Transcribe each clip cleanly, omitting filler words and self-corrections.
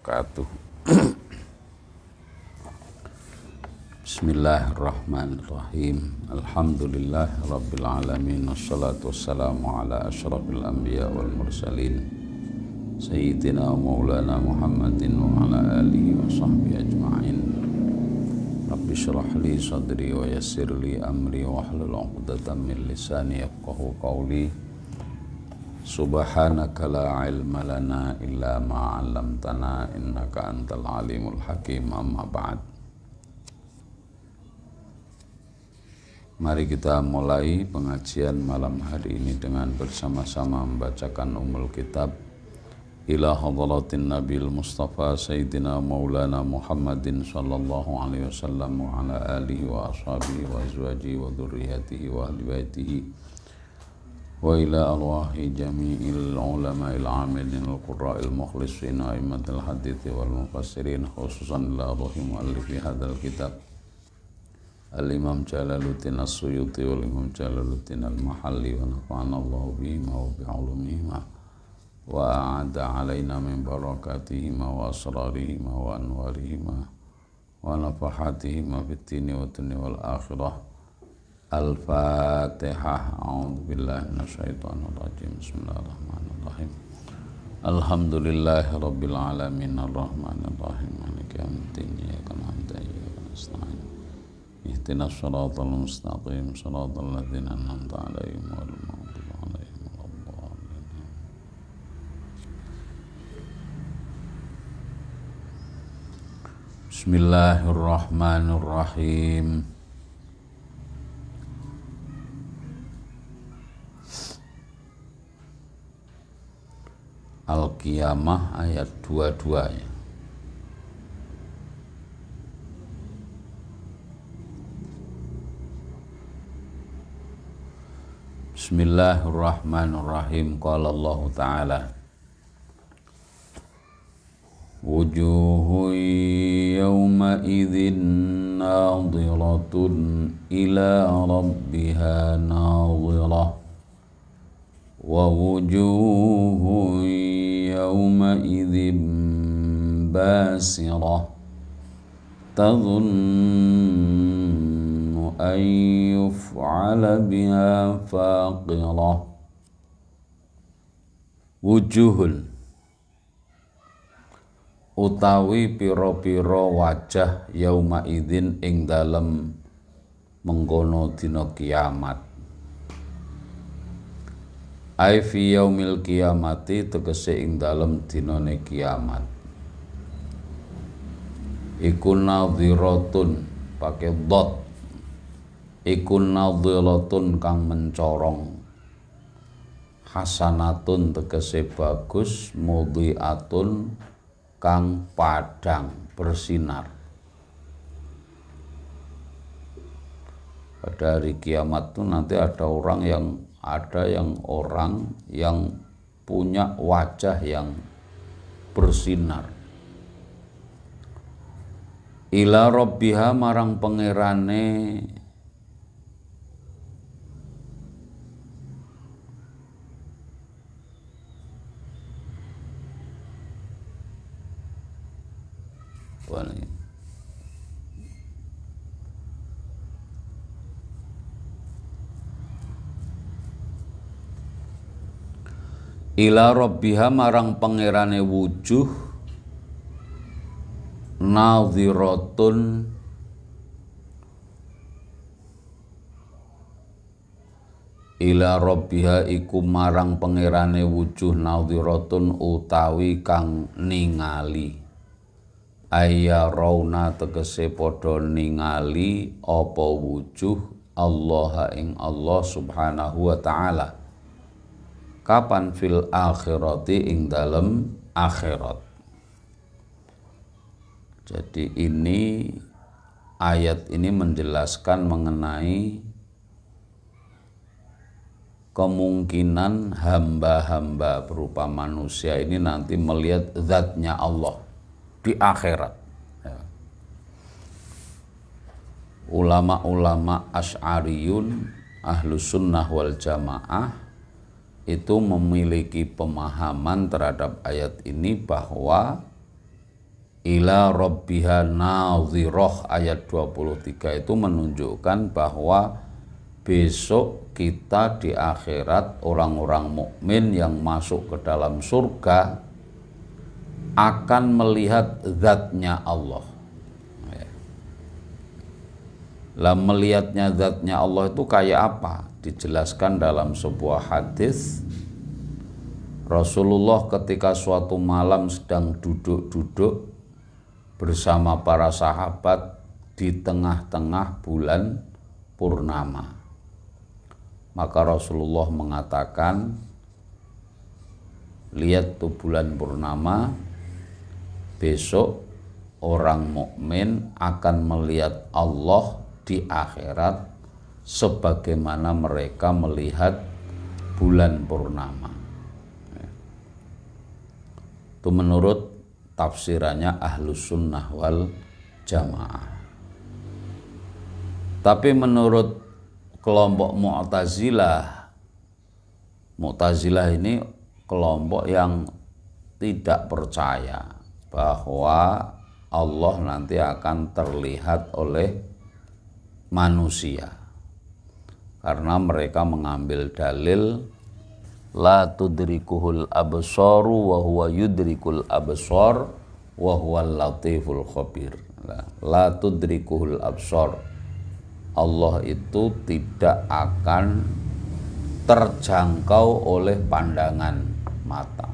wabarakatuh. Bismillahirrahmanirrahim. Alhamdulillah rabbil alamin. Wassalatu wassalamu ala asyrafil anbiya wal mursalin Sayyidina Maulana Muhammadin wa ala alihi wa sahbihi ajma'in. Rabbi syrah li sadri wa yassir li amri wa hlul 'uqdatam min lisani yafqahu qawli. Subhanaka la ilma lana illa ma 'allamtana innaka antal alimul hakim. Amma ba'd. Mari kita mulai pengajian malam hari ini dengan bersama-sama membacakan Ummul Kitab ila hadratin Nabil Mustafa Sayyidina Maulana Muhammadin sallallahu alaihi wasallam wa ala alihi wa ashabihi wa azwajihi wa dhurriyyatihi wa ahli baitihi wa ila arwahi jami'il ulama'il amilin al-qurra'il mukhlisin a'immatil hadithi wal mufassirin khususan ila ruhi muallifi hadzal kitab Al-Imam Jalaluddin As-Suyuti wal Imam Jalaluddin Al-Mahalli wa nafa'ana Allahu bihima wa bi'ulumihima wa a'ada alaina min barakatihima wa asrarihima wa anwarihima wa nafahatihima fid dini wa dunya wal akhirah. Al-Fatihah. A'udzubillahi minasyaitonir rajim. Bismillahirrahmanirrahim. Alhamdulillahi rabbil alamin arrahmanir rahim maliki yaumiddin iyyaka na'budu wa iyyaka nasta'in ihdinas siratal mustaqim siratal ladzina an'amta 'alaihim ghairil maghdubi 'alaihim waladdallin. Bismillahirrahmanirrahim. Al-Qiyamah ayat 22 ya. Bismillahirrahmanirrahim. Qala Allah Ta'ala wujuhun yawma idzin nadhiratun ila rabbiha nadhirah wa wujuhun yawma idzin basirah tadhunnu an yuf'ala biha faqirah. Wujuhun utawi pira-pira wajah yauma idzin ing dalem mengkono dina kiamat. Ai fi yaumil kiamati tegese ing dalem dinane kiamat. Iku nadhiratun pakai dot. Iku nadhiratun kang mencorong. Hasanatun tegese bagus, mudhi'atun kang padang bersinar. Pada hari kiamat itu nanti ada orang yang punya wajah yang bersinar. Ila rabbiha marang pangerane ila rabbiha marang pangerane wujuh nadhiratun ila rabbiha iku marang pangerane wujuh nadhiratun utawi kang ningali ayya rauna tegese padha ningali apa wujuh Allah ing Allah subhanahu wa ta'ala. Kapan fil akhirati ing dalem akhirat. Jadi ini ayat ini menjelaskan mengenai kemungkinan hamba-hamba berupa manusia ini nanti melihat zatnya Allah di akhirat. Ya. Ulama-ulama Asy'ariyun, Ahlus Sunnah wal Jamaah itu memiliki pemahaman terhadap ayat ini bahwa ila rabbiha nadhirah ayat 23 itu menunjukkan bahwa besok kita di akhirat orang-orang mukmin yang masuk ke dalam surga akan melihat zatnya Allah. Lah melihatnya zatnya Allah itu kayak apa? Dijelaskan dalam sebuah hadis. Rasulullah ketika suatu malam sedang duduk-duduk bersama para sahabat di tengah-tengah bulan purnama. Maka Rasulullah mengatakan, lihat tuh bulan purnama, besok orang mukmin akan melihat Allah di akhirat sebagaimana mereka melihat bulan purnama. Itu menurut tafsirannya Ahlus Sunnah wal Jamaah. Tapi menurut kelompok Mu'tazilah ini kelompok yang tidak percaya bahwa Allah nanti akan terlihat oleh manusia, karena mereka mengambil dalil la tudrikuhul absaru wa huwa yudrikul absar wa huwal latiful khabir. La tudrikuhul absar, Allah itu tidak akan terjangkau oleh pandangan mata.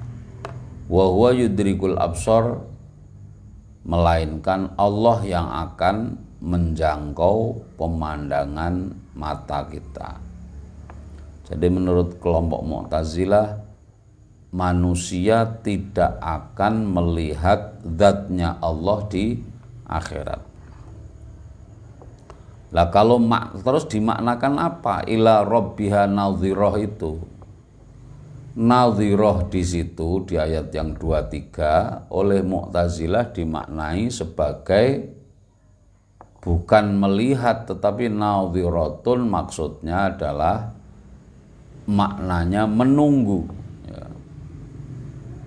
Wa huwa yudrikul absar, melainkan Allah yang akan menjangkau pemandangan mata kita. Jadi menurut kelompok Mu'tazilah, manusia tidak akan melihat zatnya Allah di akhirat. Lah kalau terus dimaknakan apa? Ila rabbiha nadhirah itu. Nadhirah di situ di ayat yang 23 oleh Mu'tazilah dimaknai sebagai bukan melihat, tetapi nadhiratun maksudnya adalah maknanya menunggu.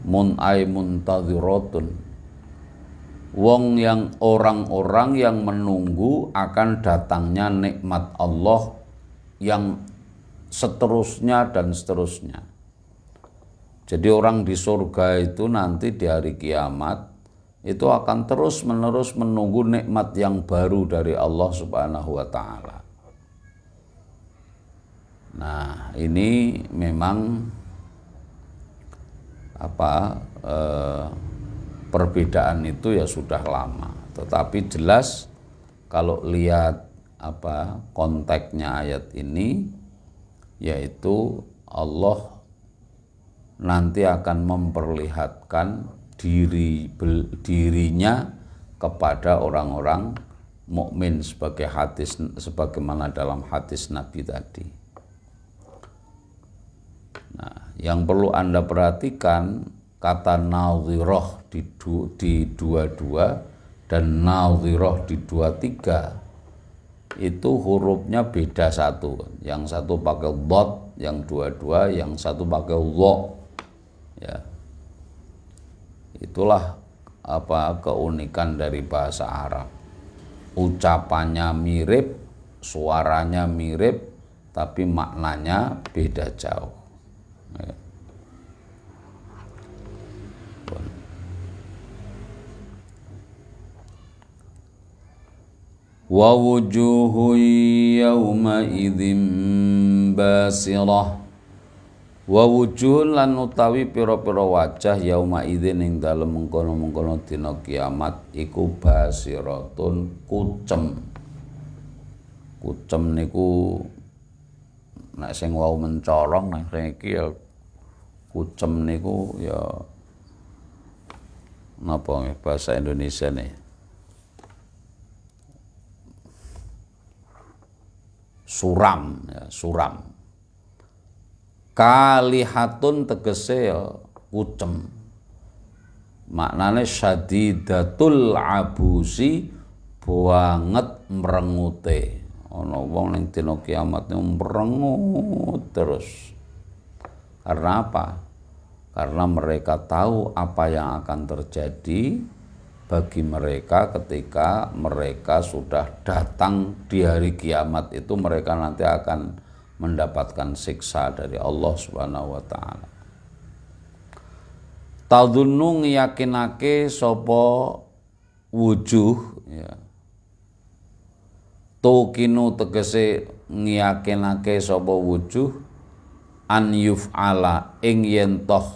Mun'ay muntadhiratun. Orang-orang yang menunggu akan datangnya nikmat Allah yang seterusnya dan seterusnya. Jadi orang di surga itu nanti di hari kiamat itu akan terus-menerus menunggu nikmat yang baru dari Allah Subhanahu wa taala. Nah, ini memang perbedaan itu ya sudah lama, tetapi jelas kalau lihat konteksnya ayat ini, yaitu Allah nanti akan memperlihatkan dirinya kepada orang-orang mukmin sebagaimana dalam hadis Nabi tadi. Nah, yang perlu Anda perhatikan, kata nadhirah di 22 dan nadhirah di 23 itu hurufnya beda satu. Yang satu pakai dhad, yang 22, yang satu pakai dha. Ya. Itulah keunikan dari bahasa Arab. Ucapannya mirip, suaranya mirip, tapi maknanya beda jauh. Ya. Wa wujuhun yawma idzin basirah. Wa wujuhun lan utawi pira-pira wajah yauma idzin ing dalem mengkono-mengkono dina kiamat iku basiratun kucem. Kucem niku nek sing wau mencorong nek iki ya kucem niku ya napa bahasa Indonesia nih? Suram, ya, suram. Kalihatun tegese ya kucem. Maknane syadidatul abusi, banget mrengute. Ana wong ning dina kiamat mrengut terus. Karena apa? Karena mereka tahu apa yang akan terjadi bagi mereka ketika mereka sudah datang di hari kiamat itu, mereka nanti akan mendapatkan siksa dari Allah Subhanahu wa taala. Tadhunnu yakinake sapa wujuh ya. Tukinu tegese ngiyakinake sapa wujuh an yuf'ala ing yen toh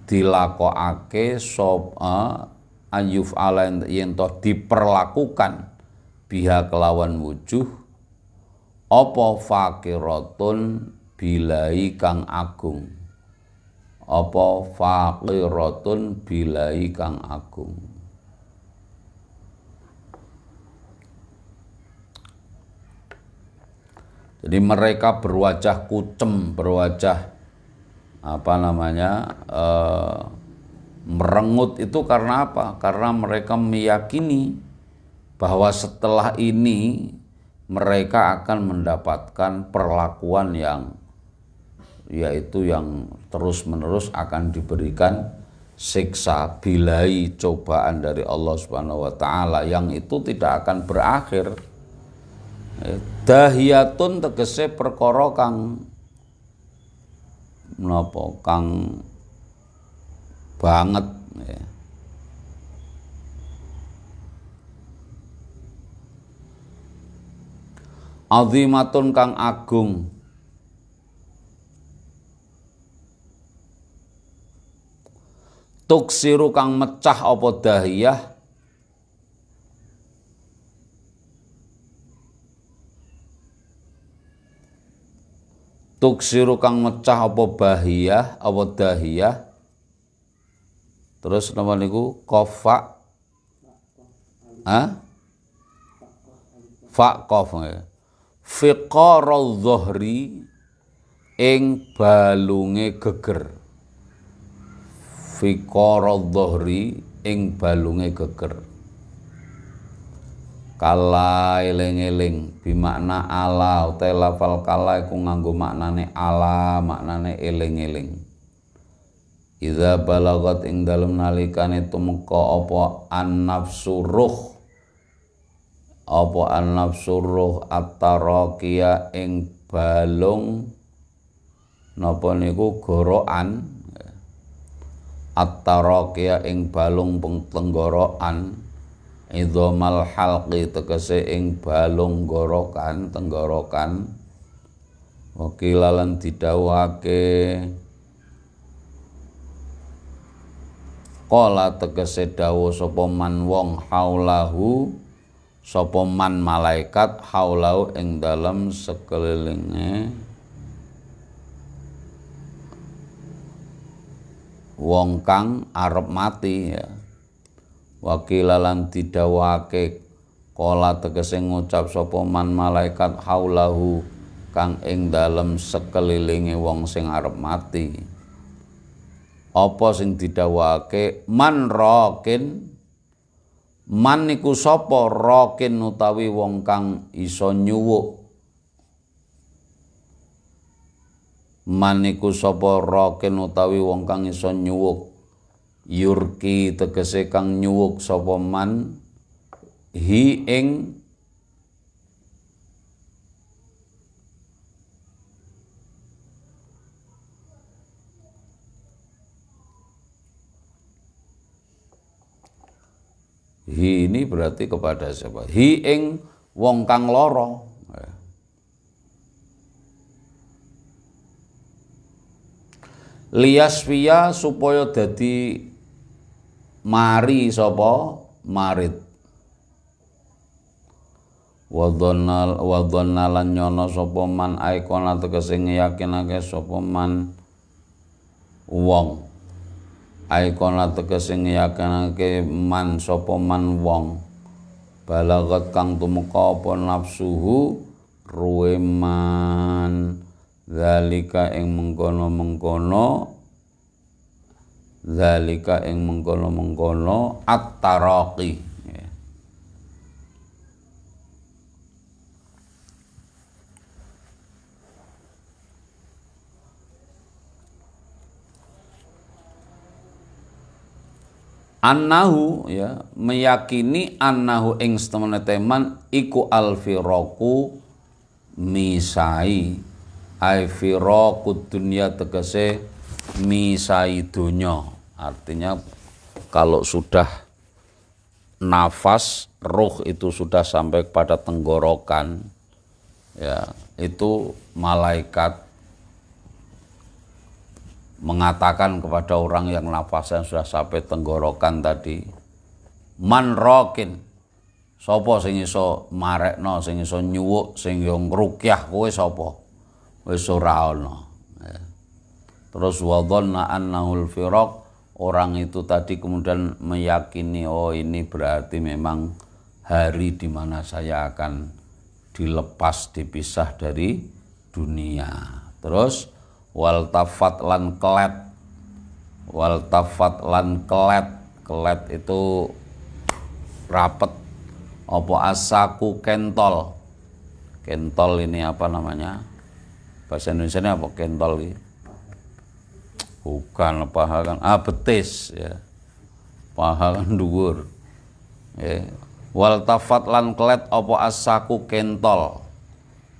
dilakokake sapa an yuf'ala yen toh diperlakukan biha kelawan wujuh apa faqiratun bilai kang agung, apa faqiratun bilai kang agung. Jadi mereka berwajah kucem, berwajah merengut itu karena apa? Karena mereka meyakini bahwa setelah ini mereka akan mendapatkan perlakuan yang yaitu yang terus-menerus akan diberikan siksa, bilai, cobaan dari Allah Subhanahu wa taala yang itu tidak akan berakhir. Dahiyatun tegese perkara kang menapa kang banget ya. Azimatun kang agung, tuksiru kang mecah apa dahiyah, tuksiru kang mecah apa bahiyah apa dahiyah. Terus napa niku qafa faqaf ya. Fiqarul dhuhri ing balunge geger, fiqarul dhuhri ing balunge geger. Kala eling-eling bimakna ala utawa lafal kala iku nganggo maknane ala, maknane eling-eling. Idza balagat ing dalem nalikane tumeka apa an-nafsu ruh, apa an-nafsu ruh at-taraqiya ing balung napa niku gorokan, at-taraqiya ing balung tenggorokan, idzamal halqi tegese ing balung gorokan tenggorokan, wakilalan didhawuhake qala tegese dawuh sapa man wong haulahu, sapa man malaikat haulahu ing dalem sekelilinge wong kang arep mati ya. Wakilalan didhawuhake qala tegese ngucap sapa man malaikat haulahu kang ing dalem sekelilinge wong sing arep mati. Apa sing didhawuhake man rakin, man niku sapa rakin utawi wong kang iso nyuwuk, man niku sapa rakin utawi wong kang iso nyuwuk, yurki tegese kang nyuwuk sapa man hi ing hi ini berarti kepada siapa? Hi ing wong kang lara. Liyasfiya supaya dadi mari sapa marid. Wadhonna lan nyono sapa man aikona tegese ngeyakinake sapa man wong. Aikona tegese ngeyakinake man sapa man wong. Balagat kang tumeka apa nafsuhu ruweman zalika ing mengkono-mengkono, zalika ing mengkono-mengkono at-taraqi. Annahu ya meyakini annahu ing setemene teman iku alfiraku misai ai firaqud dunya tegese misai dunya. Artinya kalau sudah nafas ruh itu sudah sampai pada tenggorokan ya itu malaikat mengatakan kepada orang yang nafasnya sudah sampai tenggorokan tadi, man rokin sapa sing iso marekno, sing iso nyuwuk, sing yo ngrukyah kowe sapa, wis ora ana ya. Terus wadhanna annahul firaq, orang itu tadi kemudian meyakini oh ini berarti memang hari di mana saya akan dilepas, dipisah dari dunia. Terus wal tafat lan kelet itu rapet, apa asaku kentol ini apa namanya bahasa Indonesia ini apa kentol ini? Bukan paha kan betis ya, paha kan dhuwur ya. Wal tafat lan kelet apa asaku kentol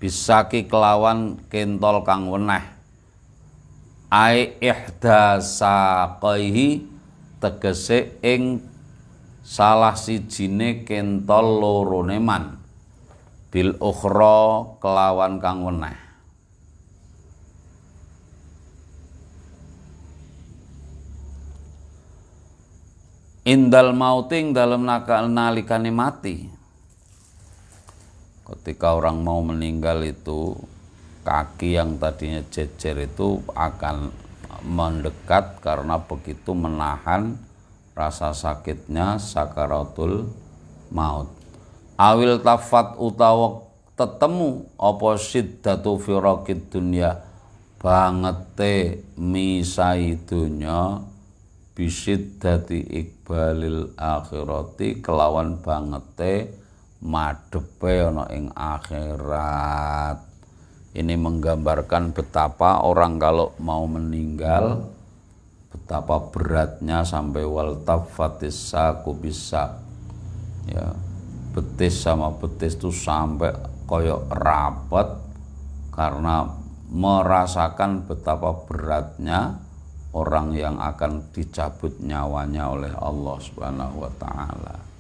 bisaki kelawan kentol kang weneh ai ihdasaqaihi tegese ing salah sijine kentol lorone man bil ukhra kelawan kang weneh. Indal mauting dalam nalikane mati, ketika orang mau meninggal itu kaki yang tadinya jejer itu akan mendekat karena begitu menahan rasa sakitnya sakaratul maut. Awil tafat utawa tetemu apa siddatu firaqid dunya bangete misai dunya bisiddati iqbalil akhirati kelawan bangete madhepe ana ing akhirat. Ini menggambarkan betapa orang kalau mau meninggal betapa beratnya sampai wal tafatis saku bisa ya, betis sama betis itu sampai koyok rapat karena merasakan betapa beratnya orang yang akan dicabut nyawanya oleh Allah Subhanahu wa taala.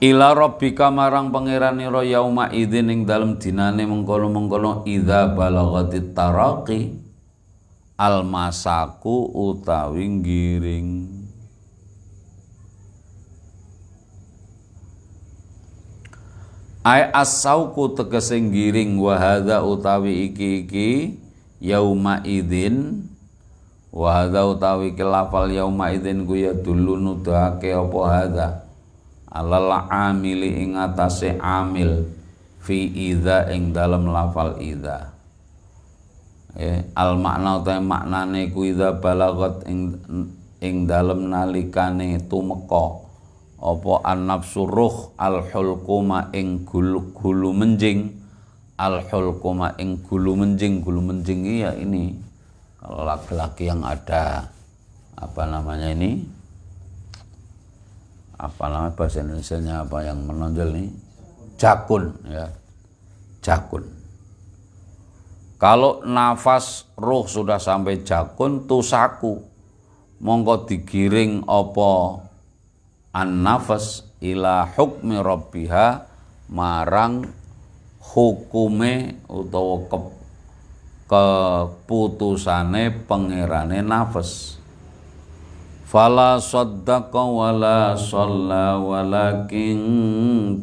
Ila rabbika marang pangeranira yauma idzin ing dalem dinane mengkono-mengkono idza balagatit taraqi almasaku utawi giring. Ai as-sauku tegese giring wa hadza utawi iki yauma idzin wa hadza utawi kelafal yauma idzin ku ya dulu nuduhake apa hadza alal amili ing atase amil fi idza ing dalam lafal idza al makna utawi maknane ku idza balagat ing dalam nalikane tumeka apa an-nafsu ruh al-hulquma ing gulu menjing al-hulquma ing gulu menjing ya ini kalau laki-laki yang ada apa namanya ini apa namanya bahasa Indonesianya apa yang menonjol nih jakun ya jakun. Kalau nafas ruh sudah sampai jakun tusaku mongko digiring apa an-nafas ila hukmi rabbiha marang hukume utawa keputusane pangerane nafas. Fala saddaqa wala shalla walakin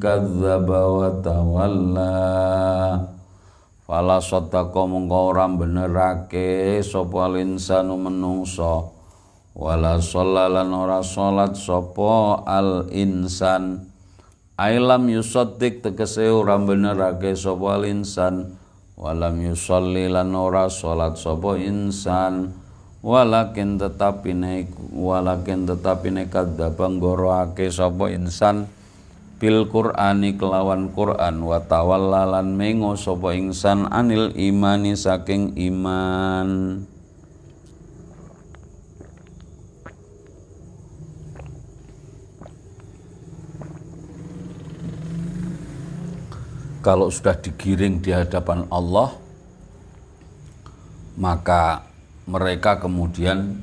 kadzdzaba wa tawalla. Fala saddaqa mongko ora benerake sapa linsanu menungso wala shalla lan ora salat sapa al insan. Ailam yusaddiq tegese ora benerake sapa insan walam yusalli lan ora salat sapa insan. Walakin tetapine kadzdzaba nggoroake sapa insan bil Qur'ani kelawan Qur'an wa tawalla lan mengo sapa insan anil imani saking iman. kalau sudah digiring di hadapan Allah, maka mereka kemudian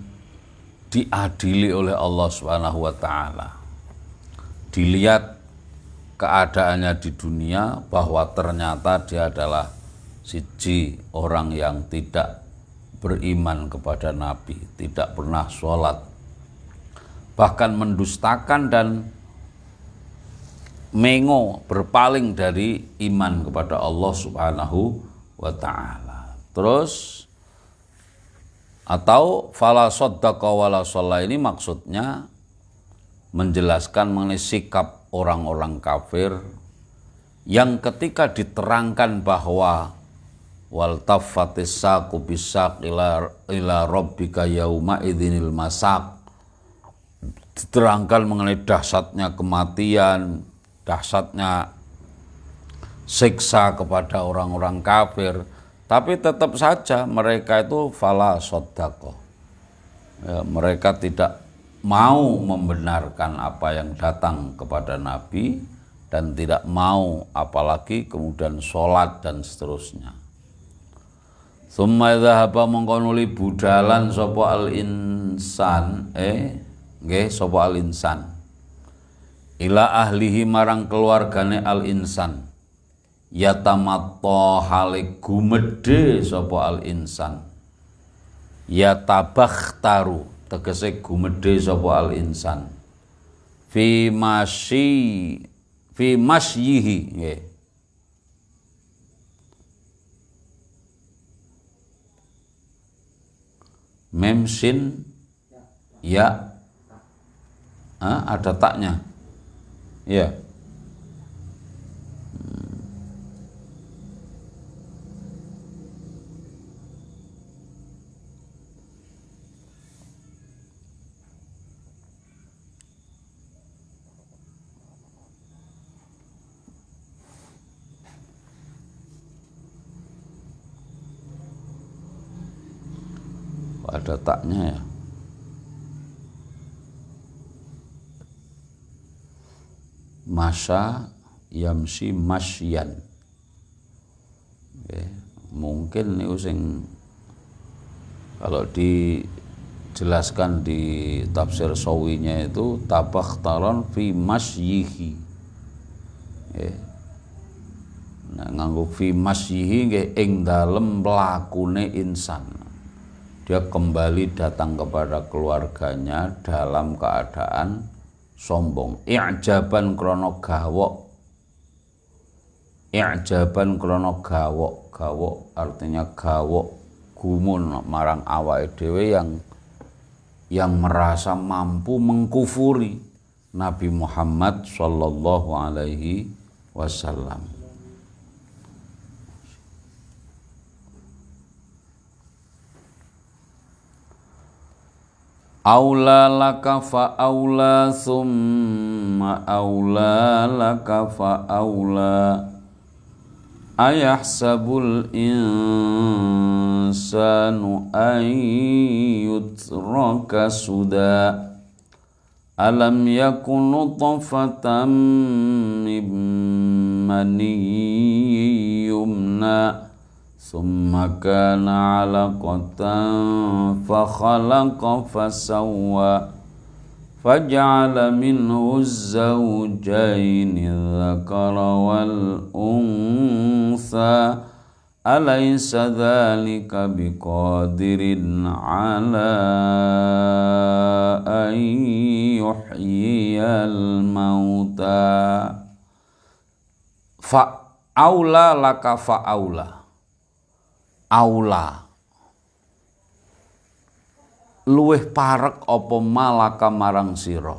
diadili oleh Allah Subhanahu wa taala. Dilihat keadaannya di dunia bahwa ternyata dia adalah siji orang yang tidak beriman kepada Nabi, tidak pernah sholat, bahkan mendustakan dan mengo, berpaling dari iman kepada Allah Subhanahu wa taala. Terus atau fala saddaqa wala shalla, ini maksudnya menjelaskan mengenai sikap orang-orang kafir yang ketika diterangkan bahwa wal taffatis saqu bisaq ila rabbika yauma idzinil masaq, diterangkan mengenai dahsyatnya kematian, dahsyatnya siksa kepada orang-orang kafir, tapi tetap saja mereka itu fala saddaqa. Ya, mereka tidak mau membenarkan apa yang datang kepada Nabi dan tidak mau apalagi kemudian sholat dan seterusnya. Summa dhahaba mengkonuli budalan sapa al insan sapa al insan ila ahlihi marang keluargane al insan, yatamatta hale gumedhe sapa al insan, yatabakhtaru tegese gumedhe sapa al insan, fi masyihi nggih. Mem sin ya, ada taknya ya. Ada taknya ya. Masya yamsi masyan. Oke, mungkin ini sing kalau dijelaskan di tafsir Sawinya itu tabakhtaron fi masyihi. Nah, nganggo fi masyihi nggih ing dalem mlakune insan. Dia kembali datang kepada keluarganya dalam keadaan sombong. I'jaban krono gawok. I'jaban krono gawok. Gawok artinya gawok gumun marang awake dhewe yang merasa mampu mengkufuri Nabi Muhammad sallallahu alaihi wasallam. Aula laka fa aula summa aula laka fa aula, ayahsabul insanu an yutraka suda, alam yakun nutfatan min maniyyin yumna, summa kana 'alaqatan fa khalaqa fa sawwa, faj'ala minhu az-zawjayni adh-dhakara wal untha, alaysa dhalika biqadirin 'ala an yuhyiyal mauta. Fa'aula laka fa'aula. Aula luweh parek apa malaka marang sira,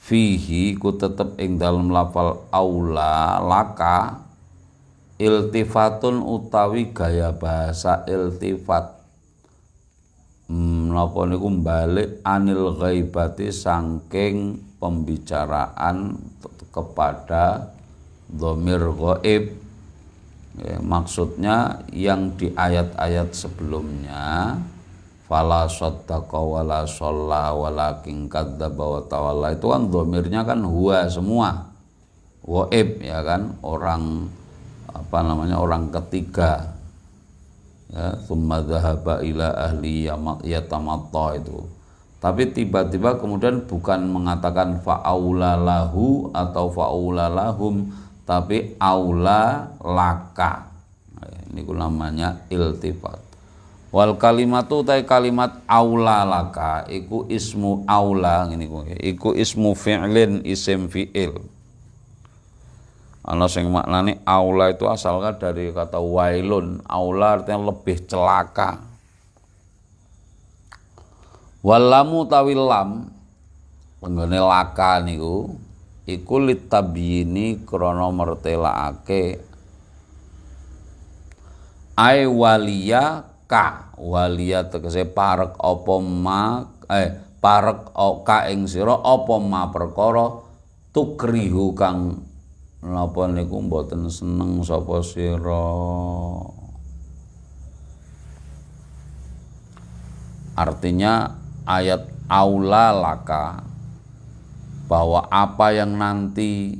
fihi ku tetep ing dalem lafal aula laka iltifatun utawi gaya bahasa iltifat. Napa niku balik anil ghaibati saking pembicaraan kepada dhamir ghaib. Ya, maksudnya yang di ayat-ayat sebelumnya fala saddaqa wala shalla walakin kadzdzaba wa tawalla, itu kan dhamirnya kan huwa semua. gaib ya kan, orang apa namanya, orang ketiga ya, tsumma dzahaba ila ahli yatamatta itu. Tapi tiba-tiba kemudian bukan mengatakan fa'aula lahu atau fa'aula lahum, tapi aula laka. Ini namanya iltifat. Wal kalimatu tai kalimat aula laka iku ismu aula, ngene iku ismu fi'lin, isim fi'il. Ana sing maknane aula itu asalnya dari kata wailun. Aula artinya lebih celaka. Walamu tawil lam penggone laka niku iku litabyini krana mertelaake ai waliya ka, waliya tegese parek apa ma parek ka ing sira apa ma perkara tukrihu kang napa niku mboten seneng sapa sira. Artinya ayat aula laka, bahwa apa yang nanti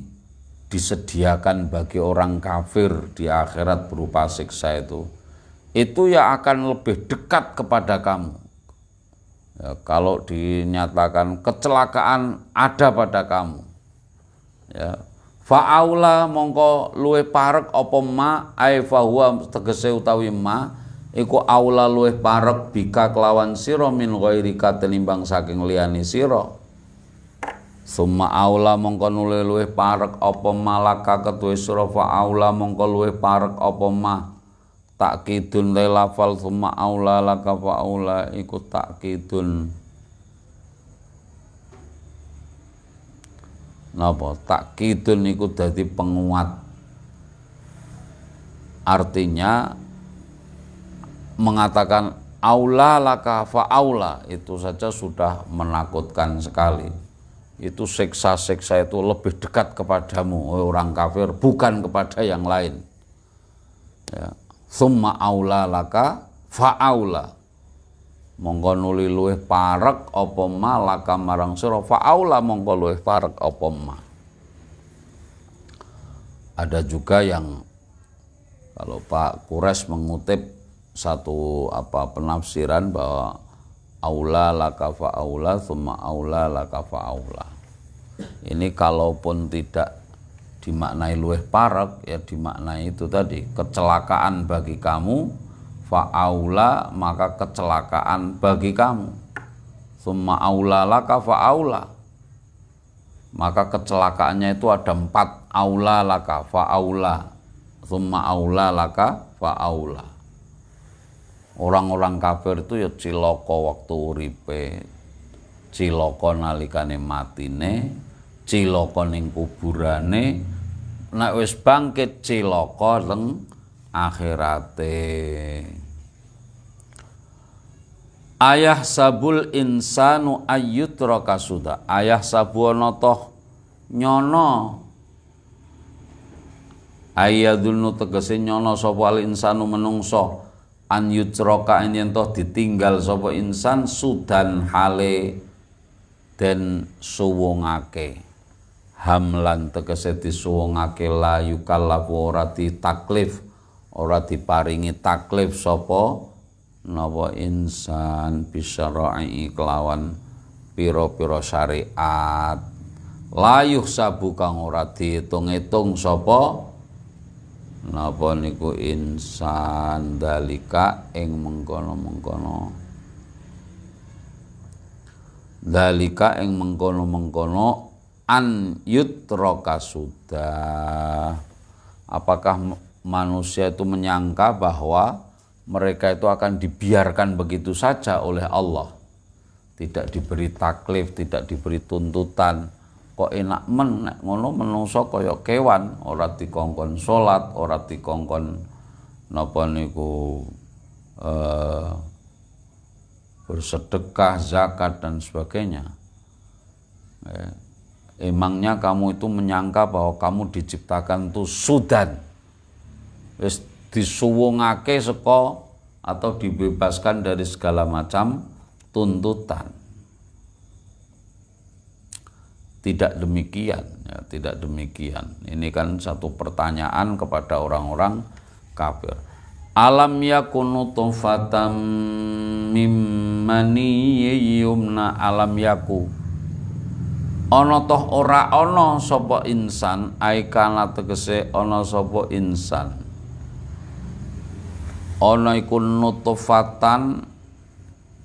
disediakan bagi orang kafir di akhirat berupa siksa itu ya akan lebih dekat kepada kamu. Ya, kalau dinyatakan kecelakaan ada pada kamu, ya fa'aula mongko luwe parek apa ma ai fahuwa tegese utawi ma iku aula luweh parek bika kelawan sira min ghairika tenimbang saking liyane sira. Summa aula mongko luweh parek apa malaka ketuwe sira fa aula mongko luweh parek apa ma takkidun la lafal summa aula laka fa aula iku takkidun. Napa takkidun iku dadi penguat, artinya mengatakan aula laka fa aula itu saja sudah menakutkan sekali. Itu siksa-siksa itu lebih dekat kepadamu orang kafir, bukan kepada yang lain. Ya. Summa aula laka fa aula mongko nuli luweh parek apa ma laka marang sira fa aula mongko luweh parek apa ma. Ada juga yang kalau Pak Kures mengutip satu penafsiran bahwa aula laka fa aula summa aula laka fa aula. Ini kalaupun tidak dimaknai luweh parek, ya dimaknai itu tadi kecelakaan bagi kamu, fa aula maka kecelakaan bagi kamu. Summa aula laka fa aula, maka kecelakaannya itu ada 4, aula laka fa aula summa aula laka fa aula. Orang-orang kafir itu ya cilaka waktu uripe, cilaka nalikane matine, cilaka ning kuburane, nek wis bangkit cilaka teng akhirate. Ayah sabul insanu ayyutraka suda. Ayah sabuana toh nyono. Ayyadunu tegese nyono sapa al insanu menungso. An yutroka yen toh ditinggal sapa insan sudan hale den suwungake. Hamlan tegese disuwungake la yukallafu ora ditaklif, ora diparingi taklif sapa napa insan bisyara'i kelawan pira-pira syariat. Layuh sabu kang ora diitung-itung sapa napa niku insan dalika ing mengkono-mengkono, dalika ing mengkono-mengkono an yutroka sudah. Apakah manusia itu menyangka bahwa mereka itu akan dibiarkan begitu saja oleh Allah, tidak diberi taklif, tidak diberi tuntutan? Kok enak men nek ngono menungso kaya kewan, ora dikongkon salat, ora dikongkon napa niku bersedekah, zakat dan sebagainya. Emangnya kamu itu menyangka bahwa kamu diciptakan itu sudan, wis disuwungake saka atau dibebaskan dari segala macam tuntutan. Tidak demikian, ya, tidak demikian. Ini kan satu pertanyaan kepada orang-orang kafir. Alam yakun nutfatam mim maniyyin yumna, alam yaku ana toh ora ana sapa insan, aikana tegese ana sapa insan, ana iku nutfatan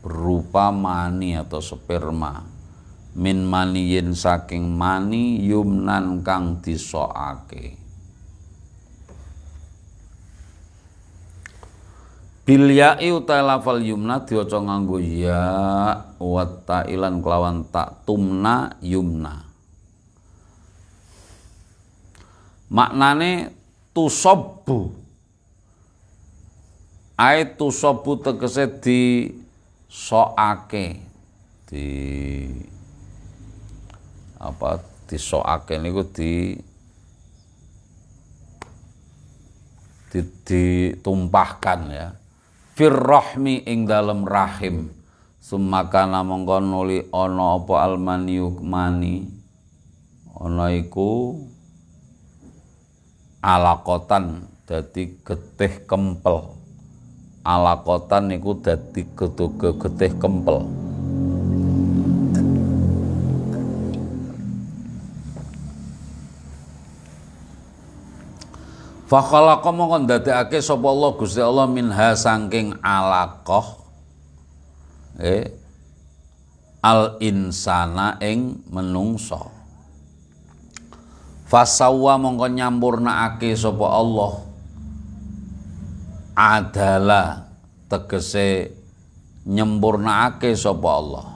berupa mani atau sperma, min maniyin saking mani, yumnan kang disokake. Bil ya'i uta lafal yumna diwaca nganggo ya wa ta'ilan kelawan tak, tumna yumna. Maknane tusobbu, ai tusobbu tegese di soake, di apa disokake niku ditumpahkan ya, firrahmi ing dalem rahim, sumakana mongko nuli ana apa almaniu mani, ana iku alakotan dadi getih kempel, alakotan niku dadi getih kempel. Fa khalaqa mongko ndadekake sapa Allah Gusti Allah minha saking alaqah al insana ing menungso. Fasawwa mongko nyampurnakake sapa Allah adala tegese nyempurnakake sapa Allah.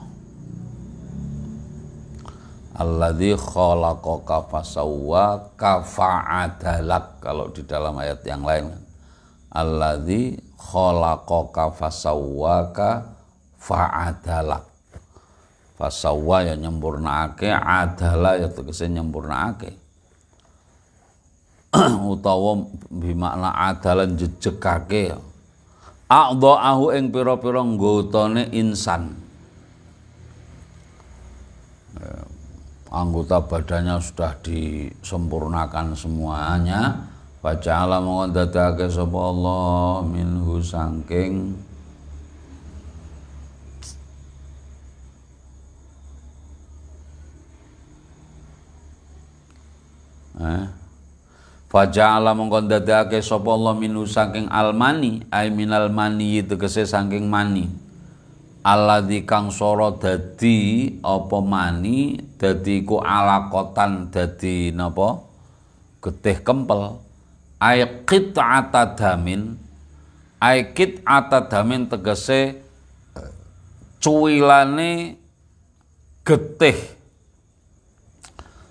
Alladzi khalaqaka fasawwa kafa'adalak, kalau di dalam ayat yang lain. Alladzi khalaqaka fasawwaka fa'adalak. Fasawwa ya nyempurnake, adala ya tegese nyempurnake. Utawa bimakna adalan jejegake. A'dha'ahu ing pira-pira anggotane insan. Anggota badannya sudah disempurnakan semuanya. Faja'ala mongko dadake sapa Allah minhu saking Faja'ala mongko dadake sapa Allah minhu saking almani, ay minal mani tegese saking mani. Alladzi kang sora dadi apa mani, dadi iku alakotan dadi napa getih kempel. Ay qit'ata damin, ay qit'ata damin tegese cuwilane getih.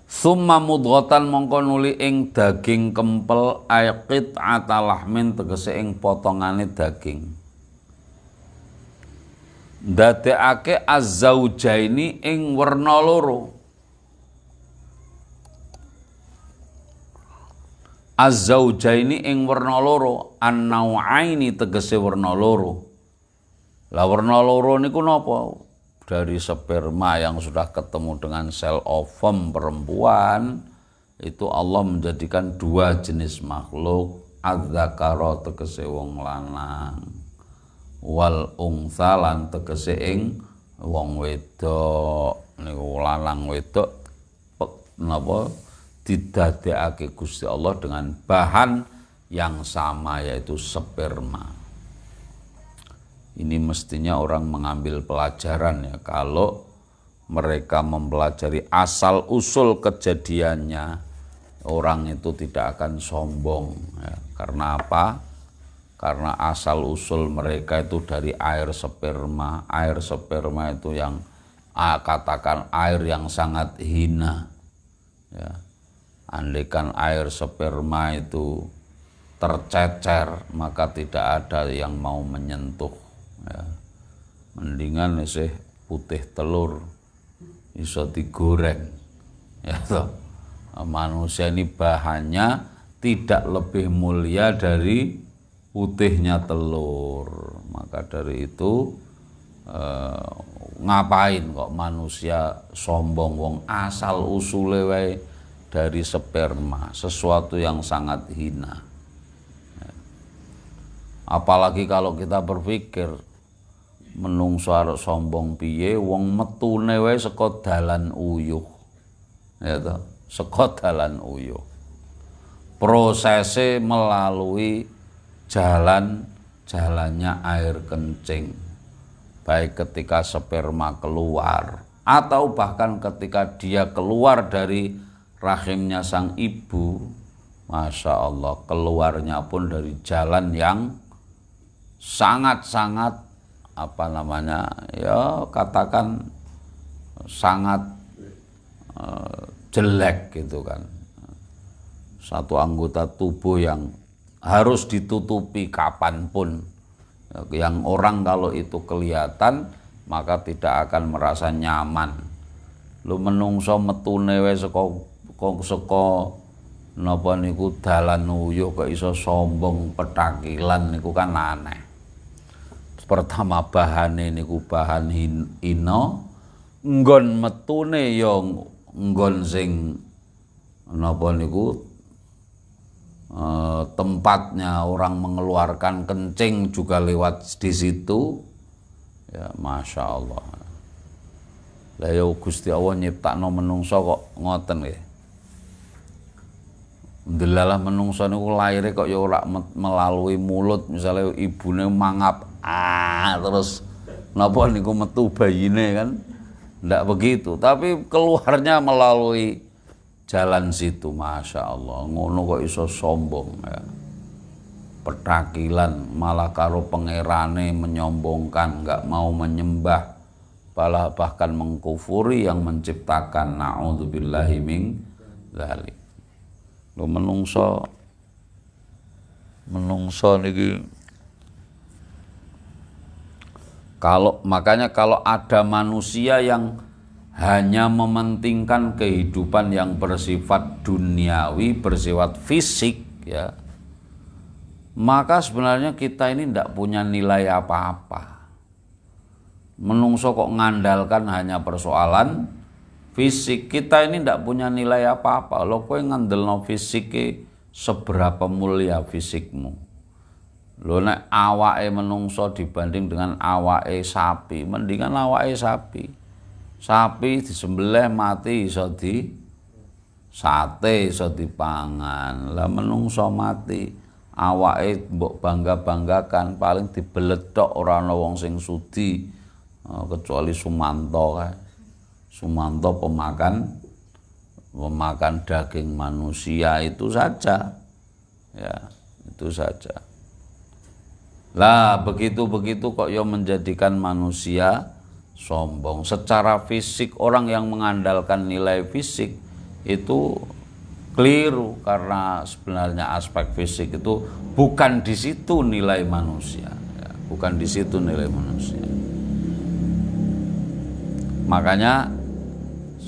Summa mudghatan mongko nuli ing daging kempel, ay qit'ata lahmin tegese ing potongane daging. Ndadekake az-zaujaini ing werna loro. Az-zaujaini ing werna loro, an-nau'aini tegese werna loro. Lah werna loro niku napa? Dari sperma yang sudah ketemu dengan sel ovum perempuan, itu Allah menjadikan dua jenis makhluk, az-zakara tegese wong lanang, wal untha lan tegese ing wong wedok. Niku lanang wedok napa didadekake Gusti Allah dengan bahan yang sama, yaitu sperma. Ini mestinya orang mengambil pelajaran ya, kalau mereka mempelajari asal usul kejadiannya, orang itu tidak akan sombong ya. Karena apa? Karena asal usul mereka itu dari air sperma. Air sperma itu yang katakan air yang sangat hina ya. Andaikan air sperma itu tercecer, maka tidak ada yang mau menyentuh ya. Mendingan sih putih telur iso digoreng ya toh. Manusia ini bahannya tidak lebih mulia dari putihnya telur. Maka dari itu ngapain kok manusia sombong, wong asal usule wae dari sperma, sesuatu yang sangat hina. Apalagi kalau kita berpikir menungso arep sombong piye, wong metune wae saka dalan uyuh. Ya toh, saka dalan uyuh. Prosesnya melalui jalannya air kencing, baik ketika sperma keluar atau bahkan ketika dia keluar dari rahimnya sang ibu. Masya Allah, keluarnya pun dari jalan yang sangat-sangat ya katakan sangat jelek gitu kan. Satu anggota tubuh yang harus ditutupi kapanpun, yang orang kalau itu kelihatan maka tidak akan merasa nyaman. Lu menungso metune wae saka napa niku dalan uyuh kok iso sombong petakilan niku kan aneh. Pertama bahane niku bahan ino, nggon metune ya nggon sing napa niku tempatnya orang mengeluarkan kencing juga lewat di situ. Ya Masya Allah. Lah ya Gusti Allah nyiptakno menungso kok ngoten nggih. Ndelalah menungso niku laire kok ya ora melalui mulut, misalnya ibune mangap terus napa niku metu bayine kan. Ndak begitu, tapi keluarnya melalui jalan situ. Masya Allah, ngono kok iso sombong ya. Petakilan, malah karo pangerane menyombongkan, nggak mau menyembah, bahkan mengkufuri yang menciptakan. Na'udzubillahi min dzalik. Lo menungso niki makanya kalau ada manusia yang hanya mementingkan kehidupan yang bersifat duniawi, bersifat fisik ya, maka sebenarnya kita ini tidak punya nilai apa-apa. Menungso kok ngandalkan hanya persoalan fisik, kita ini tidak punya nilai apa-apa. Lo kowe ngandelno fisik seberapa mulia fisikmu. Lo nek awake menungso dibanding dengan awake sapi, mendingan awake sapi. Sapi disembelih mati iso di sate, iso dipangan. Lah menungso mati awake mbok bangga-banggakan, paling dibeletok ora ana wong sing sudi kecuali Sumanto kae. Sumanto pemakan daging manusia itu saja. Ya, itu saja. Lah begitu-begitu kok ya menjadikan manusia sombong. Secara fisik orang yang mengandalkan nilai fisik itu keliru, karena sebenarnya aspek fisik itu bukan di situ nilai manusia ya, bukan di situ nilai manusia. Makanya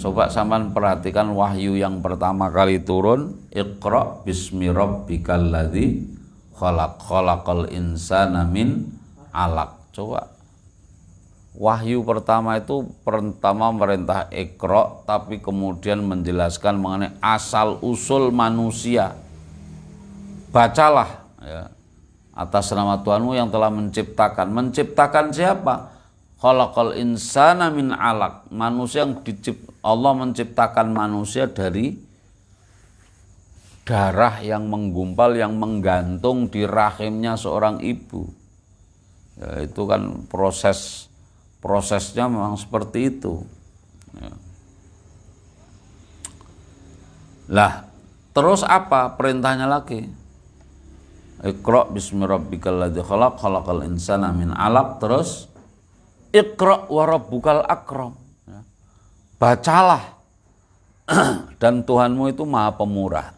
coba sampean perhatikan wahyu yang pertama kali turun, Iqra bismi rabbikal ladzi khalaq, khalaqal insana min 'alaq. Coba wahyu pertama itu pertama merintah Iqra, tapi kemudian menjelaskan mengenai asal usul manusia. Bacalah ya, atas nama Tuhanmu yang telah menciptakan. Menciptakan siapa? Khalaqal insana min 'alaq. Manusia yang Allah menciptakan manusia dari darah yang menggumpal, yang menggantung di rahimnya seorang ibu. Ya, itu kan prosesnya memang seperti itu ya. Lah terus apa perintahnya lagi? Iqra bismi rabbikal ladzi khalaq, khalaqal insana min 'alaq. Terus Iqra wa rabbukal akram ya. Bacalah dan Tuhanmu itu maha pemurah.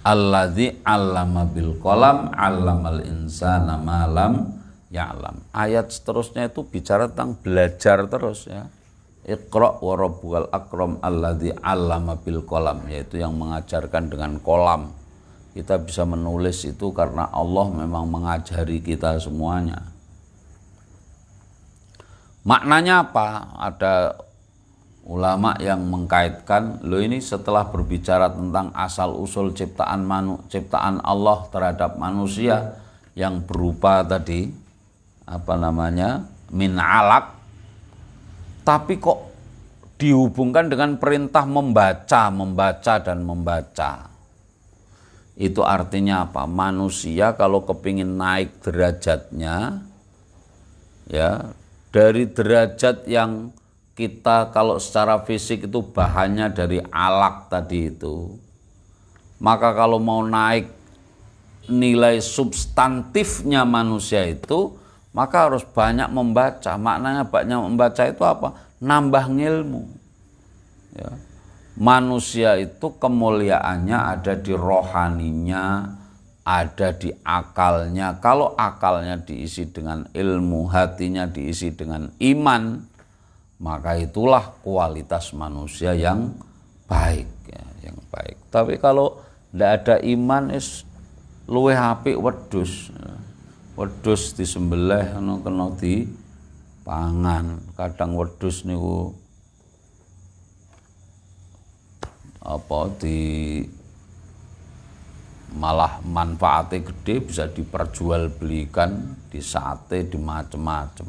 Alladzi 'allama bil qalam 'allamal insana ma lam ya'lam. Ayat seterusnya itu bicara tentang belajar terus ya. Iqra wa rabbukal akram alladzi 'allama bil qalam, yaitu yang mengajarkan dengan kolam. Kita bisa menulis itu karena Allah memang mengajari kita semuanya. Maknanya apa? Ada ulama yang mengkaitkan, lo ini setelah berbicara tentang asal-usul ciptaan Allah terhadap manusia yang berupa tadi min alaq, tapi kok dihubungkan dengan perintah membaca dan membaca. Itu artinya apa? Manusia kalau kepingin naik derajatnya, ya, dari derajat yang kita kalau secara fisik itu bahannya dari alaq tadi itu, maka kalau mau naik nilai substantifnya manusia itu, maka harus banyak membaca. Maknanya banyak membaca itu apa? Nambah ngilmu. Ya. Manusia itu kemuliaannya ada di rohaninya, ada di akalnya. Kalau akalnya diisi dengan ilmu, hatinya diisi dengan iman, maka itulah kualitas manusia yang baik, ya, yang baik. Tapi kalau tidak ada iman, luweh apik wedhus. Wedhus disembelih kena dipangan. Kadang wedhus niku malah manfaatnya gede, bisa diperjualbelikan, di sate, di macem-macem.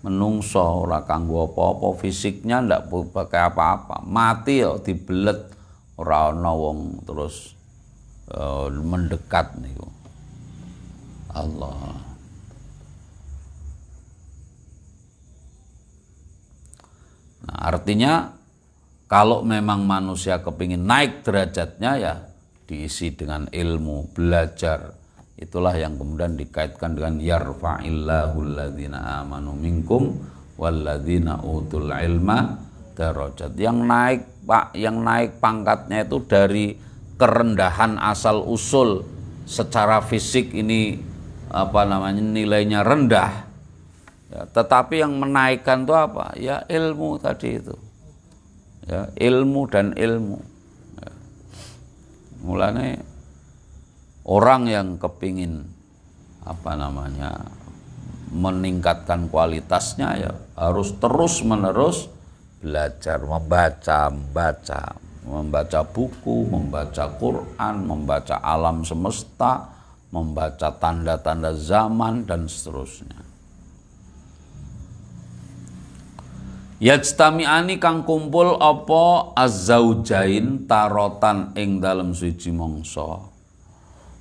Menungso ora kanggo apa-apa, fisiknya ndak pakai apa-apa, mati ya dibelet, ora ana wong terus mendekat niku. Allah. Nah, artinya kalau memang manusia kepingin naik derajatnya, ya diisi dengan ilmu, belajar. Itulah yang kemudian dikaitkan dengan yarfa'illahu alladzina amanu minkum walladzina utul ilma darajat. Yang naik pangkatnya itu dari kerendahan asal usul secara fisik ini nilainya rendah. Ya, tetapi yang menaikkan itu apa? Ya ilmu tadi itu. Ya, ilmu dan ilmu. Ya. Mulanya orang yang kepingin meningkatkan kualitasnya, ya harus terus menerus belajar, membaca buku, membaca Quran, membaca alam semesta, membaca tanda-tanda zaman dan seterusnya. Yajtami'ani kang kumpul apa azzaujain tarotan ing dalem suci mangsa.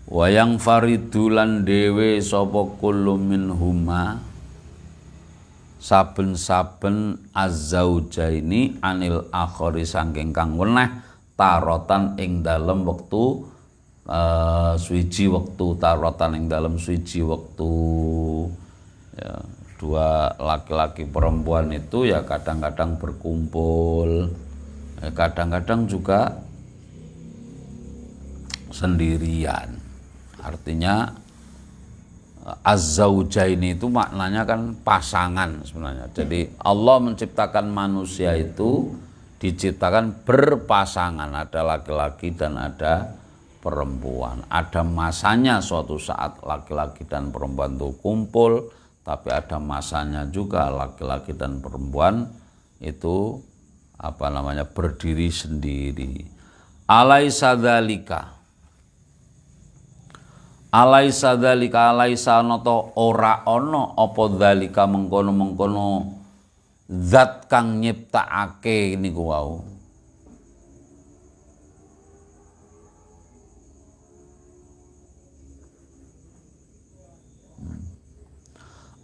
Wayang faridulan dewe sapa kullu minhuma saben-saben azzaujaini anil akhari saking kang weneh tarotan ing dalem wektu suci wektu, tarotan ing dalem suci wektu. Ya, dua laki-laki perempuan itu ya kadang-kadang berkumpul, kadang-kadang juga sendirian. Artinya az-zaujaini itu maknanya kan pasangan sebenarnya. Jadi Allah menciptakan manusia itu diciptakan berpasangan, ada laki-laki dan ada perempuan. Ada masanya suatu saat laki-laki dan perempuan itu kumpul, tapi ada masanya juga laki-laki dan perempuan itu berdiri sendiri. Alaisa dzalika alaisa nata ora ana apa dzalika mengkono-mengkono zat kang nyiptakake niku wau.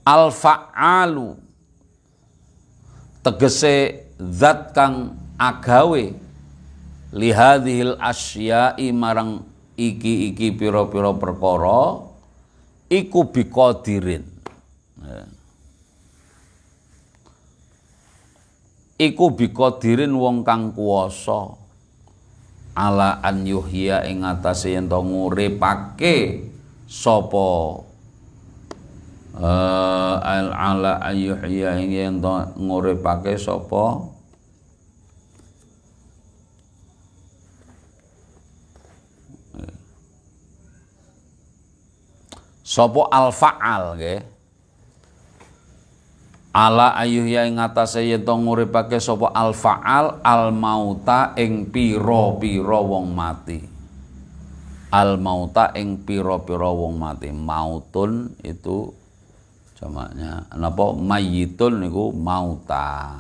Al-fa'alu tegese zat kang agawe lihadhil asya'i marang iki pira-pira perkara iku biqadirin. Iku biqadirin wong kang kuwasa ala an yuhya ing atase yen to nguripake sapa ala ayyuhya ing nguripake sapa al-fa'al nggih. ala ayuh ya ing atase yen to nguripake sapa al faal al mauta ing pira-pira wong mati. Al mauta ing pira-pira wong mati. Mautun itu jamaknya napa mayyitun niku mauta.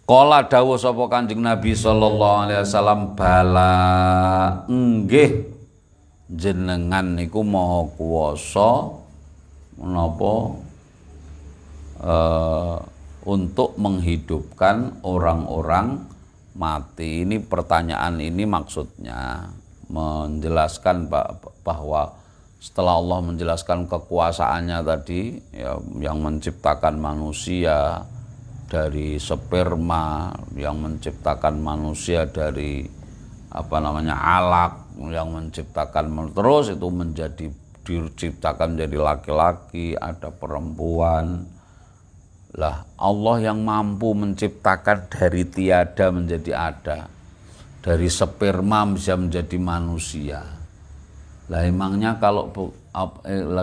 Kala dawuh sapa Kanjeng Nabi sallallahu alaihi wasallam bala nggih jenengan niku maha kuwasa menapa untuk menghidupkan orang-orang mati. Ini pertanyaan ini maksudnya menjelaskan bahwa setelah Allah menjelaskan kekuasaannya tadi ya, yang menciptakan manusia dari sperma, yang menciptakan manusia dari alak, yang menciptakan terus itu menjadi diciptakan menjadi laki-laki, ada perempuan. Lah Allah yang mampu menciptakan dari tiada menjadi ada, dari sperma bisa menjadi manusia. Lah emangnya kalau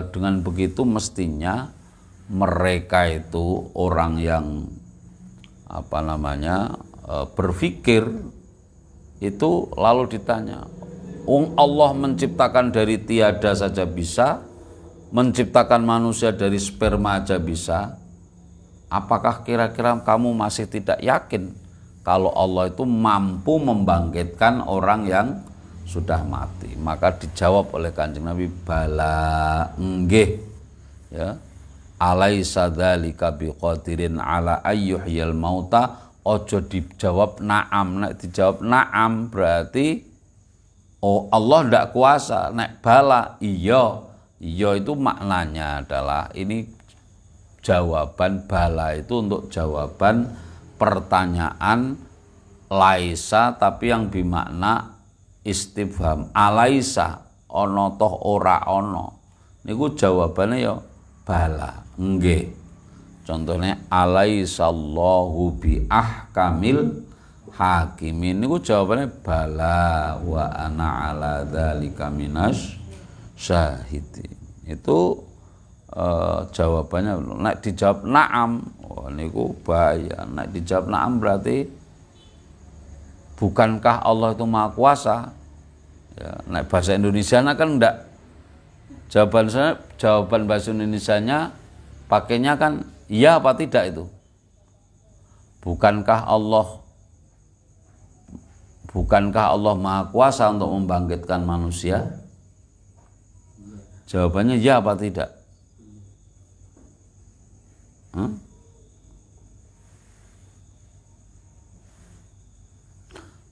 dengan begitu mestinya mereka itu orang yang berpikir itu lalu ditanya, Allah menciptakan dari tiada saja bisa, menciptakan manusia dari sperma aja bisa. Apakah kira-kira kamu masih tidak yakin kalau Allah itu mampu membangkitkan orang yang sudah mati? Maka dijawab oleh Kanjeng Nabi, bala nggih ya, alaisa dzalika biqadirin ala ayyuhyal mauta. Ojo dijawab na'am. Nek dijawab na'am berarti oh Allah ndak kuasa. Nek bala iya itu maknanya adalah ini jawaban bala itu untuk jawaban pertanyaan laisa tapi yang bermakna istifham. Alaisa ono toh ora ono. Niku jawabannya ya bala nggih. Contohnya alaisallahu bi ahkamil hakimin. Niku jawabannya bala wa ana ala dzalika minas syahidin. Itu jawabannya. Nek dijawab na'am, niku bahaya. Nek dijawab na'am berarti bukankah Allah itu maha kuasa? Ya, nek bahasa Indonesia kan enggak. Jawaban bahasa Indonesianya pakainya kan iya apa tidak itu. Bukankah Allah maha kuasa untuk membangkitkan manusia? Jawabannya iya apa tidak?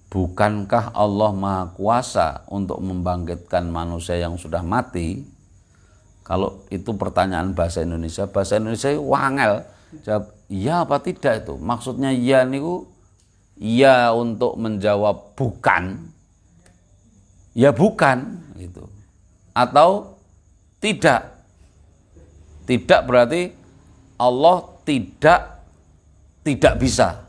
Bukankah Allah maha kuasa untuk membangkitkan manusia yang sudah mati? Kalau itu pertanyaan bahasa Indonesia wangel. Jawab iya apa tidak itu. Maksudnya iya niku iya untuk menjawab bukan. Ya bukan gitu. Atau tidak. Tidak berarti Allah tidak bisa.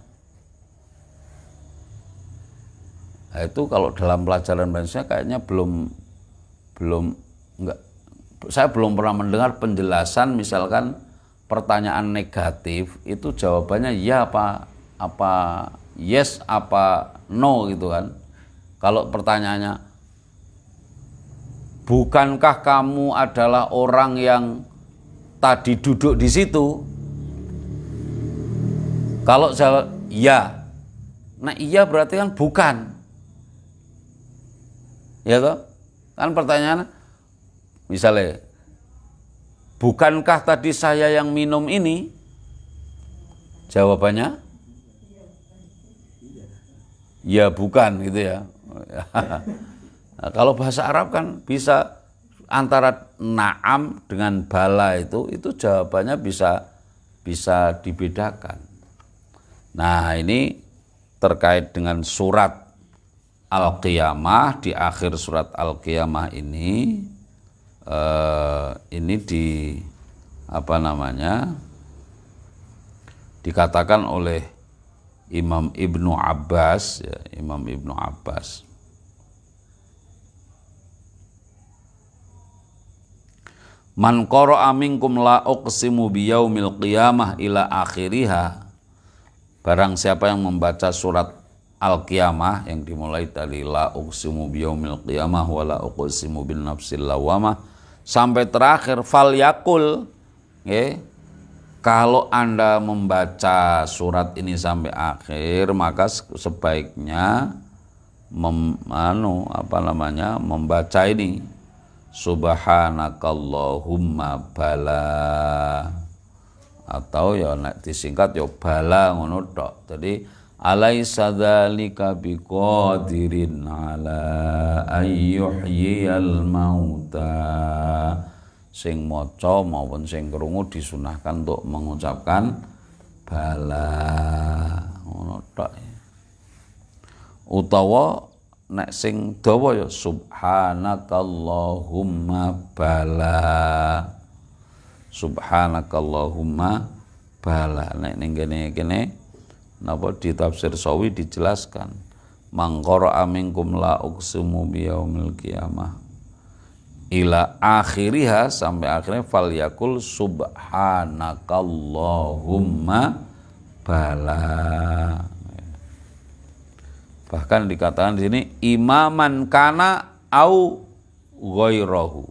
Nah, itu kalau dalam pelajaran bahasa kayaknya saya belum pernah mendengar penjelasan misalkan pertanyaan negatif itu jawabannya ya apa yes apa no gitu kan. Kalau pertanyaannya bukankah kamu adalah orang yang tadi duduk di situ? Kalau jawab iya, nah iya berarti kan bukan, ya toh? Kan pertanyaan, misalnya, bukankah tadi saya yang minum ini? Jawabannya, ya bukan gitu ya. Nah, kalau bahasa Arab kan bisa antara na'am dengan bala itu jawabannya bisa dibedakan. Nah, ini terkait dengan surat Al-Qiyamah. Di akhir surat Al-Qiyamah ini dikatakan oleh Imam Ibnu Abbas ya, Imam Ibnu Abbas Man qara'a minkum la uqsimu biyaumil qiyamah ila akhiriha. Barang siapa yang membaca surat Al-Qiyamah yang dimulai dari la uqsimu biyaumil qiyamah wa la uqsimu bin nafsil lawamah sampai terakhir falyakul, kalau Anda membaca surat ini sampai akhir maka sebaiknya membaca ini subhanakallahumma bala, atau ya nek disingkat ya bala ngono tok. Jadi alaisa dzalika biqadirin ala ayyuhyiyal mauta. Sing maca maupun sing krungu disunahkan untuk mengucapkan bala ngono tok. Utawa nek sing dawa ya subhanakallahumma bala. Subhanakallahumma bala. Nek ning kene napa di tafsir Sawi dijelaskan mangqara minkum la uqsimu biyaumil qiyamah ila akhiriha sampai akhirnya falyakul subhanakallahumma bala. Bahkan dikatakan di sini imaman kana au ghairahu.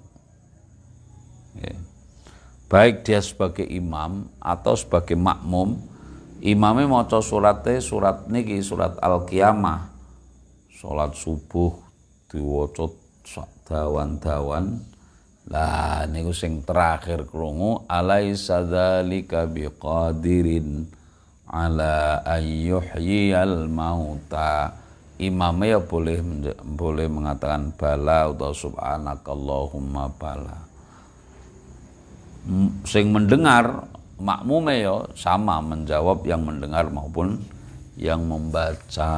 Baik dia sebagai imam atau sebagai makmum, imamnya maca surat niki surat Al-Qiyamah. Salat subuh diwaca dawan-dawan. Lah niku sing terakhir krungu alaisa dzalika biqadirin ala ayyuhyiyal mauta. Imamnya ya boleh mengatakan bala atau subhanakallahumma bala. Sing mendengar makmume ya sama menjawab yang mendengar maupun yang membaca.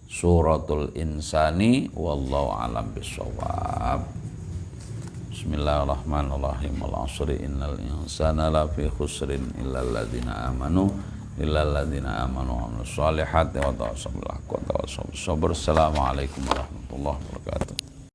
Suratul Insani wallahu alam bisawab. Bismillahirrahmanirrahim. Wal 'asri innal insana lafi khusrin illal ladzina amanu wa 'amilus solihati wa tawassaw bil haqqi wa tawassaw bis sabr. Assalamualaikum warahmatullahi wabarakatuh.